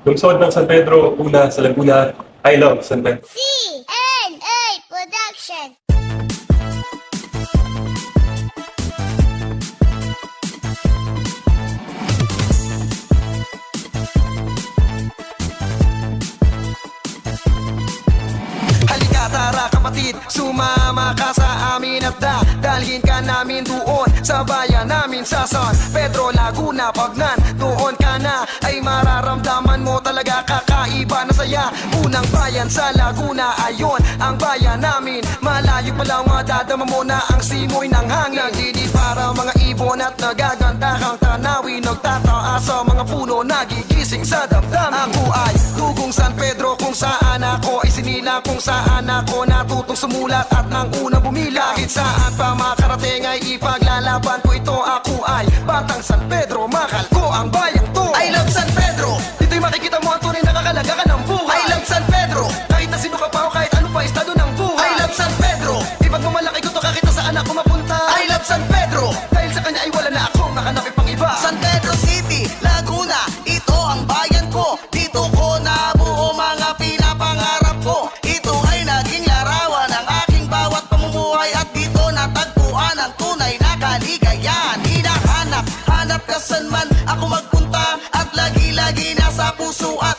Lungsod ng San Pedro, una sa Laguna. I love San Pedro. CNA Production. Halika tara kapatid, sumama ka sa amin at dalhin ka namin doon sa bayan namin sa San Pedro, Laguna. Pag doon ka na ay mararamdaman mo talaga kakaiba na saya. Unang bayan sa Laguna, ayon ang bayan namin. Malayo pa lang madadama mo na ang simoy ng hangin. Nagdidid para mga ibon at nagaganda kang tanawin. Nagtataas sa mga puno, nagigising sa damdamin. Ako ay dugong San Pedro kung saan ako ay sinila, kung saan ako natutong sumulat at nang unang bumila. Kahit saan pa makarating ay ipaglalaban ko ito. Ako ay batang San Pedro, mahal ko ang bayang to. I love San Pedro, dito'y makikita mo ang tunay na kakalagakan ng buhay. I love San Pedro, kahit na sino ka pa o kahit ano pa estado ng buhay. I love San Pedro, ibang mamalaki ko to kakita saan ako mapunta. I love San Pedro, dahil sa kanya ay wala na akong nakanapin pang iba. San Pedro City, Laguna, ito ang bayan ko. Dito ko nabuo mga pinapangarap ko. Ito ay naging larawan ng aking bawat pamumuhay. At dito natagpuan ang tunay na kaligayahan. Hinahanap, hanap ka saan man ako magpunta. At lagi-lagi nasa puso at